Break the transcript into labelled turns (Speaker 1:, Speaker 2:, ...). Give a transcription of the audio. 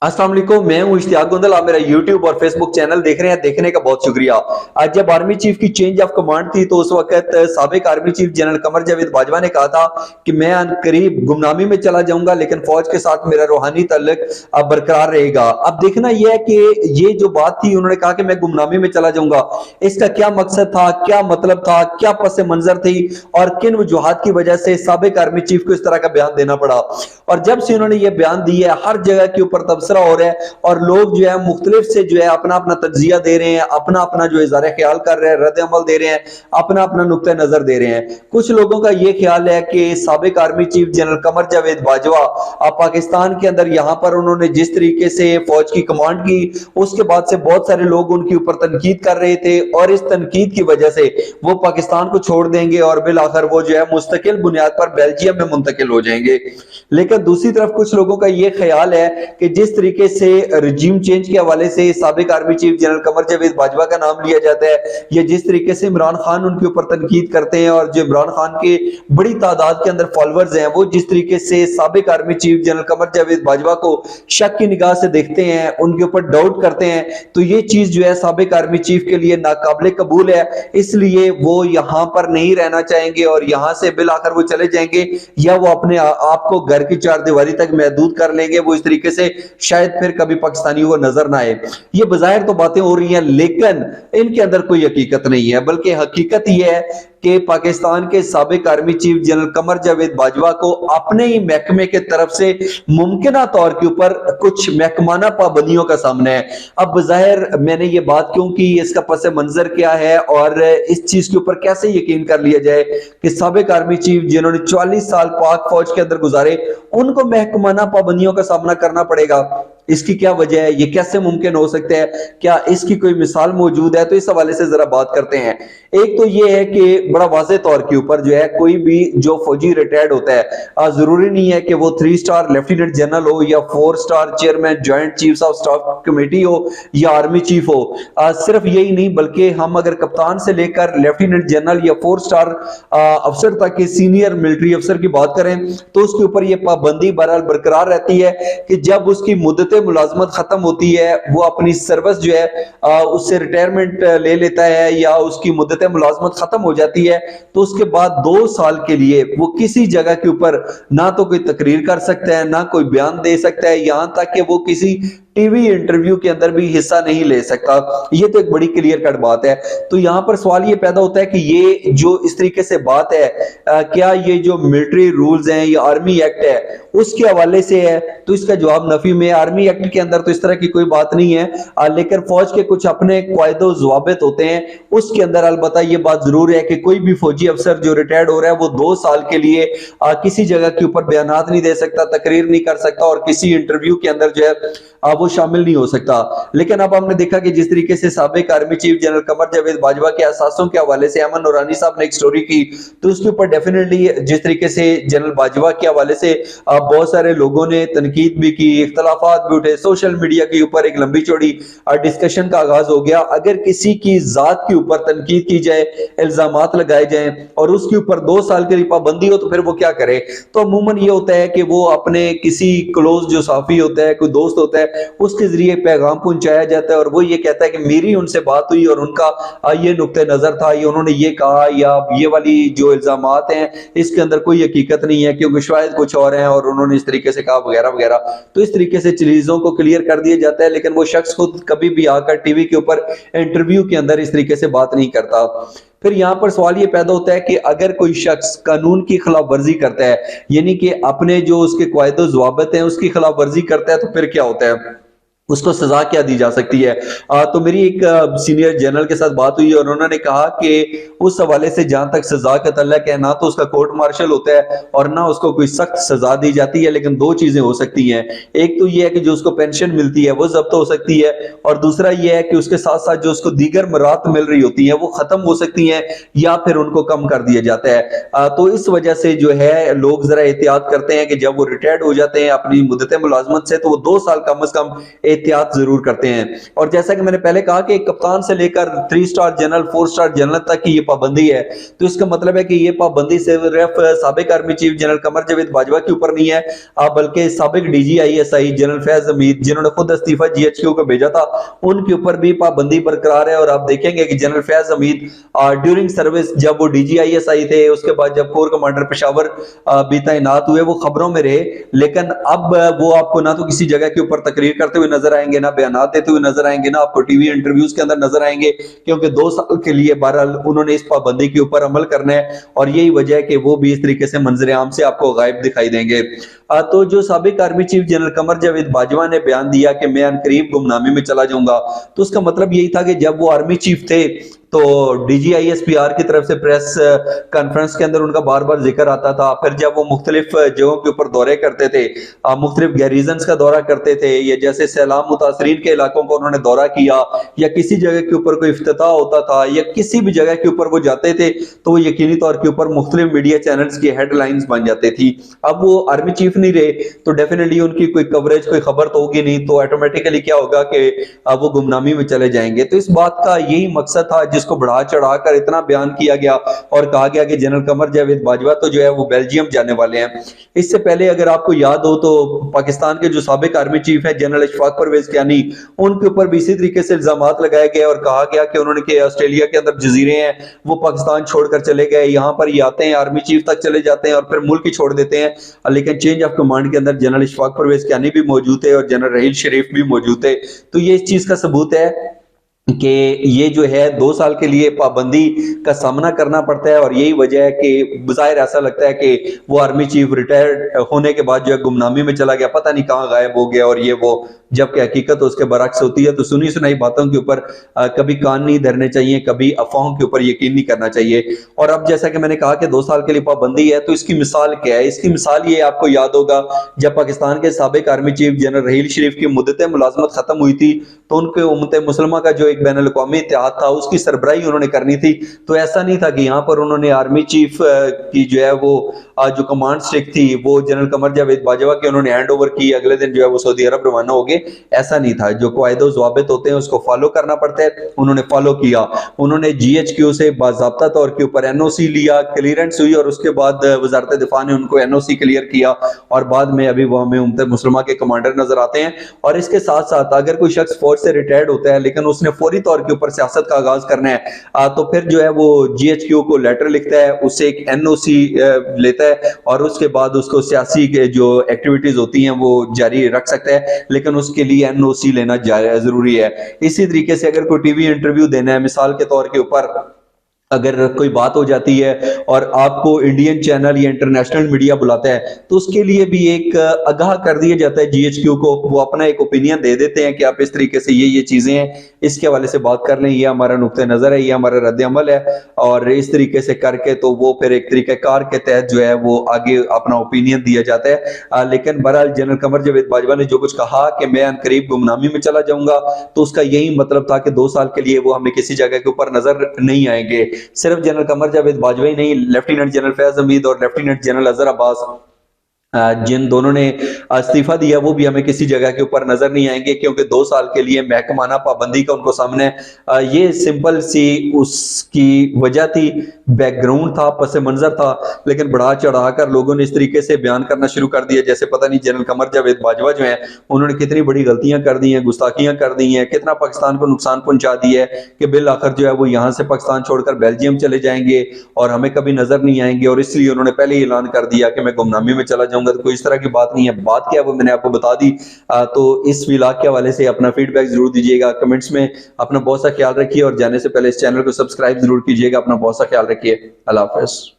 Speaker 1: अस्सलाम वालेकुम, मैं हूं इश्तियाक गोंदल। आप मेरा यूट्यूब और फेसबुक चैनल देख रहे हैं, देखने का बहुत शुक्रिया। आज जब आर्मी चीफ की चेंज ऑफ कमांड थी तो उस वक्त साबिक army chief general Qamar Javed Bajwa ने कहा था कि मैं करीब गुमनामी में चला जाऊंगा लेकिन फौज के साथ मेरा रूहानी ताल्लुक अब बरकरार रहेगा। अब देखना यह है कि ये जो बात थी, उन्होंने कहा कि मैं गुमनामी में चला जाऊंगा, इसका क्या मकसद था, क्या मतलब था, क्या पस मंजर थी और किन वजूहात की वजह से साबिक आर्मी चीफ को इस तरह का बयान देना पड़ा। और जब से उन्होंने ये बयान दिया है, हर जगह के ऊपर तबसरा हो रहा है और लोग जो है मुख्तलिफ से जो है अपना अपना तज्जिया दे रहे हैं, अपना अपना जो इज़हार ख्याल कर रहे हैं, रद्द अमल दे रहे हैं, अपना अपना नुक्ता नजर दे रहे हैं। कुछ लोगों का यह ख्याल है कि साबिक army chief general Qamar Javed Bajwa Pakistan के अंदर यहां पर उन्होंने जिस तरीके से फौज की कमांड की, उसके बाद से बहुत सारे लोग उनके ऊपर तनकीद कर रहे थे और इस तनकीद की वजह से वो पाकिस्तान को छोड़ देंगे और बिल आखिर वो जो है मुस्तकिल बुनियाद पर बेल्जियम में मुंतकिल हो जाएंगे। लेकिन दूसरी तरफ कुछ लोगों का यह ख्याल है कि जिस तरीके से रजीम चेंज के हवाले से साबिक army chief general Qamar Javed Bajwa का नाम लिया जाता है, या जिस तरीके से इमरान खान उनके ऊपर तनकीद करते हैं और जो इमरान खान के बड़ी तादाद के अंदर फॉलोअर्स हैं वो जिस तरीके से साबिक army chief general Qamar Javed Bajwa को शक की निगाह से देखते हैं, उनके ऊपर डाउट करते हैं, तो ये चीज जो है साबिक आर्मी चीफ के लिए नाकाबिले कबूल है। इसलिए वो यहां पर नहीं रहना चाहेंगे और यहां से बिल आखिर वो चले जाएंगे या वो अपने आप को घर की चार दीवारी तक महदूद कर लेंगे। वो इस तरीके से शायद फिर कभी पाकिस्तानियों को नजर ना आए। ये बजाहिर तो बातें हो रही हैं लेकिन इनके अंदर कोई हकीकत नहीं है, बल्कि हकीकत यह है कि पाकिस्तान के साबिक army chief general Qamar Javed Bajwa को अपने ही महकमे के तरफ से मुमकिन तौर के ऊपर कुछ महकमाना पाबंदियों का सामना है। अब बजाहिर मैंने ये बात क्यों की, इसका पस मंजर क्या है और इस चीज के ऊपर कैसे यकीन कर लिया जाए कि साबिक आर्मी चीफ जिन्होंने 44 साल पाक फौज के अंदर गुजारे, उनको महकमाना पाबंदियों का सामना करना पड़ेगा। इसकी क्या वजह है, ये कैसे मुमकिन हो सकता है, क्या इसकी कोई मिसाल मौजूद है? तो इस हवाले से जरा बात करते हैं। एक तो ये है कि बड़ा वाज़ेह तौर के ऊपर जो है कोई भी जो फौजी रिटायर्ड होता है, जरूरी नहीं है कि वो 3 स्टार लेफ्टिनेंट जनरल हो या 4 star chairman joint chiefs of staff committee हो या आर्मी चीफ हो। सिर्फ यही नहीं बल्कि हम अगर कप्तान से लेकर लेफ्टिनेंट जनरल या 4 स्टार अफसर तक के सीनियर मिलिट्री अफसर की बात करें तो उसके ऊपर यह पाबंदी बहरहाल बरकरार रहती है कि जब उसकी मुद्दत मुलाजमत खत्म होती है, वो अपनी सर्विस जो है उससे रिटायरमेंट ले लेता है या उसकी मुद्दत मुलाजमत खत्म हो जाती है, तो उसके बाद 2 साल के लिए वो किसी जगह के ऊपर ना तो कोई तकरीर कर सकता है, ना कोई बयान दे सकता है, यहां तक कि वो किसी टीवी इंटरव्यू के अंदर भी हिस्सा नहीं ले सकता। ये तो एक बड़ी क्लियर कट बात है। तो यहां पर सवाल ये पैदा होता है कि ये जो इस तरीके से बात है, क्या ये जो मिलिट्री रूल्स हैं या आर्मी एक्ट है उसके हवाले से है? तो इसका जवाब नफी में। आर्मी एक्ट के अंदर तो इस तरह की कोई बात नहीं है, लेकिन फौज के कुछ अपने कायदो ज़वाबित होते हैं, उसके अंदर अलबत्ता ये बात जरूर है कि कोई भी फौजी अफसर जो रिटायर्ड हो रहा है वो 2 साल के लिए किसी जगह के ऊपर बयानात नहीं दे सकता, तकरीर नहीं कर सकता और किसी इंटरव्यू के अंदर जो है वो शामिल नहीं हो सकता। लेकिन अब हमने देखा कि जिस तरीके से साबिक army chief general Qamar Javed Bajwa के अहसासों के हवाले से अमन नूरानी साहब ने एक स्टोरी की, तो उसके ऊपर डेफिनेटली जिस तरीके से जनरल बाजवा के हवाले से बहुत सारे लोगों ने तनकीद भी की, इख्तलाफात भी उठे, सोशल मीडिया के ऊपर एक लंबी चौड़ी डिस्कशन का आगाज हो गया। अगर किसी की जात के ऊपर तनकीद की जाए, इल्जामात लगाए जाए और उसके ऊपर 2 साल के लिए पाबंदी हो तो फिर वो क्या करे? तो अमूमन ये होता है कि वो अपने किसी क्लोज जो साफी होता है, कोई दोस्त होता है, उसके जरिए पैगाम पहुंचाया जाता है और वो ये कहता है कि मेरी उनसे बात हुई और उनका ये नुक्ते नजर था, ये उन्होंने ये कहा या ये वाली जो इल्जामात हैं इसके अंदर कोई हकीकत नहीं है क्योंकि शायद कुछ और है और उन्होंने इस तरीके से कहा वगैरह वगैरह। तो इस तरीके से चीजों को क्लियर कर दिया जाता है, लेकिन वो शख्स खुद कभी भी आकर टीवी के ऊपर इंटरव्यू के अंदर इस तरीके से बात नहीं करता। फिर यहां पर सवाल ये पैदा होता है कि अगर कोई शख्स कानून की खिलाफ वर्जी करता है, यानी कि अपने जो उसके कायदो ज़वाबित हैं उसकी खिलाफ वर्जी करता है, तो फिर क्या होता है, उसको सजा क्या दी जा सकती है? तो मेरी एक सीनियर जनरल के साथ बात हुई और उन्होंने कहा कि उस हवाले से जहां तक सजा का तल्लक है, ना तो उसका कोर्ट मार्शल होता है और ना उसको कोई सख्त सजा दी जाती है, लेकिन 2 चीजें हो सकती हैं। एक तो यह है कि जो उसको पेंशन मिलती है वो जब्त हो सकती है और दूसरा यह है कि उसके साथ साथ जो उसको दीगर मरात मिल रही होती है वो खत्म हो सकती हैं या फिर उनको कम कर दिया जाता है। तो इस वजह से जो है लोग जरा एहतियात करते हैं कि जब वो रिटायर्ड हो जाते हैं अपनी मुद्दत मुलाजमत से तो वो 2 साल कम अज कम एहतियात जरूर करते हैं। और जैसा कि मैंने पहले कहा कि कप्तान से लेकर 3 स्टार जनरल 4 स्टार जनरल तक की ये पाबंदी है, तो इसका मतलब है कि ये पाबंदी सिर्फ साबिक army chief general Qamar Javed Bajwa के ऊपर नहीं है, बल्कि साबिक DGISI जनरल फैज हमीद जिन्होंने खुद इस्तीफा GHQ को भेजा था, उनके ऊपर भी पाबंदी बरकरार है। और आप देखेंगे कि general Faiz Hamid during service जब वो DGISI थे, उसके बाद जब कोर कमांडर पेशावर भी तैनात हुए, वो खबरों में रहे, लेकिन अब वो आपको ना तो किसी जगह के ऊपर तकरीर करते हुए नजर आएंगे, ना बयानात देते हुए नजर आएंगे, ना आपको टीवी इंटरव्यूज के अंदर नजर आएंगे, क्योंकि 2 साल के लिए बहरहाल उन्होंने इस पाबंदी के ऊपर अमल करना है। और यही वजह है कि वो भी इस तरीके से मंजर आम से आपको गायब दिखाई देंगे। तो जो साबिक army chief general Qamar Javed Bajwa ने बयान दिया कि मैं अनकरीब गुमनामी में चला जाऊंगा, तो उसका मतलब यही था कि जब वो आर्मी चीफ थे तो DGISPR की तरफ से प्रेस कॉन्फ्रेंस के अंदर उनका बार बार जिक्र आता था। फिर जब वो मुख्तलिफ जगहों के ऊपर दौरे करते थे, मुख्तलिफ गैरिजन्स का दौरा करते थे, या जैसे सैलाब मुतासरीन के इलाकों को उन्होंने दौरा किया, या किसी जगह के ऊपर कोई इफ्तिताह होता था, या किसी भी जगह के ऊपर वो जाते थे, तो वो यकीनी तौर के ऊपर मुख्तलिफ मीडिया चैनल्स की हेडलाइंस बन जाती थी। अब वो आर्मी चीफ नहीं रहे, तो डेफिनेटली उनकी कोई कवरेज, कोई खबर तो होगी नहीं, तो ऑटोमेटिकली क्या होगा कि वो गुमनामी में चले जाएंगे। तो इस बात का यही मकसद था जिसको बढ़ा चढ़ाकर इतना बयान किया गया और कहा गया कि जनरल कमर जावेद बाजवा तो जो है वो बेल्जियम जाने वाले हैं। इससे पहले अगर आपको याद हो तो पाकिस्तान के जो साबिक आर्मी चीफ है जनरल इशफाक परवेज कियानी, उनके ऊपर भी इसी तरीके से इल्जामात लगाए गए और कहा गया कि उन्होंने के ऑस्ट्रेलिया के अंदर जजीरे हैं, वो पाकिस्तान छोड़कर चले गए, यहाँ पर ये आते हैं, आर्मी चीफ तक चले जाते हैं और फिर मुल्क ही छोड़ देते हैं। लेकिन चेंज ऑफ कमांड के अंदर जनरल इशफाक परवेज कियानी भी मौजूद थे और जनरल रहील शरीफ भी मौजूद थे। तो ये इस चीज का सबूत है कि ये जो है 2 साल के लिए पाबंदी का सामना करना पड़ता है। और यही वजह है कि बज़ाहिर ऐसा लगता है कि वो आर्मी चीफ रिटायर्ड होने के बाद जो है गुमनामी में चला गया, पता नहीं कहाँ गायब हो गया, और ये वो, जबकि हकीकत उसके बरक्स होती है। तो सुनी सुनाई बातों के ऊपर कभी कान नहीं धरने चाहिए, कभी अफवाहों के ऊपर यकीन नहीं करना चाहिए। और अब जैसा कि मैंने कहा कि 2 साल के लिए पाबंदी है, तो इसकी मिसाल क्या है? इसकी मिसाल ये आपको याद होगा, जब पाकिस्तान के साबिक आर्मी चीफ जनरल रहील शरीफ की मुद्दत मुलाजमत खत्म हुई थी, तो उनके उम्मत मुसलमा का जो एक बैन अल-अक़वामी इत्तेहाद था, उसकी सरबराही उन्होंने करनी थी। तो ऐसा नहीं था कि यहाँ पर उन्होंने आर्मी चीफ की जो है वो जो कमांड स्टिक थी वो जनरल कमर जावेद बाजवा के उन्होंने हैंड ओवर की, अगले दिन जो है वो सऊदी अरब रवाना हो गए। ऐसा नहीं था। जो कायदे ज़वाबित होते हैं उसको फॉलो करना पड़ता है, उन्होंने फॉलो किया। उन्होंने GHQ से बाज़ाब्ता तौर के ऊपर NOC लिया, क्लियरेंस हुई, और उसके बाद वजारत दिफा ने उनको NOC क्लियर किया, और बाद में अभी वो हमें उम्मत मुसलमा के कमांडर नजर आते हैं। और इसके साथ साथ अगर कोई शख्स फौज से रिटायर्ड होता है लेकिन उसने फौरी तौर के ऊपर सियासत का आगाज करना है, तो फिर जो है वो GHQ को लेटर लिखता है, उससे एक NOC लेता है, और उसके बाद उसको सियासी के जो एक्टिविटीज होती हैं वो जारी रख सकता है, लेकिन उसके लिए NOC लेना जरूरी है। इसी तरीके से अगर कोई टीवी इंटरव्यू देना है, मिसाल के तौर के ऊपर अगर कोई बात हो जाती है और आपको इंडियन चैनल या इंटरनेशनल मीडिया बुलाता है, तो उसके लिए भी एक आगाह कर दिया जाता है GHQ को, वो अपना एक ओपिनियन दे देते हैं कि आप इस तरीके से ये चीजें हैं, इसके हवाले से बात कर लें, ये हमारा नुक्ते नजर है, ये हमारा रद्द अमल है, और इस तरीके से करके तो वो फिर एक तरीक़ाकार के तहत जो है वो आगे अपना ओपिनियन दिया जाता है। लेकिन बहरहाल जनरल कमर जावेद बाजवा ने जो कुछ कहा कि मैं अनकरीब गुमनामी में चला जाऊंगा, तो उसका यही मतलब था कि 2 साल के लिए वो हमें किसी जगह के ऊपर नजर नहीं आएंगे। सिर्फ जनरल कमर जावेद बाजवा ही नहीं, लेफ्टिनेंट जनरल फैज हमीद और लेफ्टिनेंट जनरल अजहर अब्बास, जिन दोनों ने इस्तीफा दिया, वो भी हमें किसी जगह के ऊपर नजर नहीं आएंगे, क्योंकि 2 साल के लिए महकमाना पाबंदी का उनको सामने ये सिंपल सी उसकी वजह थी, बैकग्राउंड था, पस मंजर था। लेकिन बढ़ा चढ़ाकर लोगों ने इस तरीके से बयान करना शुरू कर दिया जैसे पता नहीं जनरल कमर जावेद बाजवा जो है उन्होंने कितनी बड़ी गलतियां कर दी हैं, गुस्ताखियां कर दी हैं, कितना पाकिस्तान को नुकसान पहुंचा दिया है कि बिल आखिर जो है वो यहाँ से पाकिस्तान छोड़कर बेल्जियम चले जाएंगे और हमें कभी नजर नहीं आएंगे, और इसलिए उन्होंने पहले ही ऐलान कर दिया कि मैं गुमनामी में चला जाऊंगा। तो कोई इस तरह की बात नहीं है। बात क्या है वो मैंने आपको बता दी। तो इस व्लॉग के हवाले से अपना फीडबैक जरूर दीजिएगा कमेंट्स में। अपना बहुत सा ख्याल रखिए और जाने से पहले इस चैनल को सब्सक्राइब जरूर कीजिएगा। अपना बहुत सा ख्याल रखिए। अल्लाह हाफ़िज़।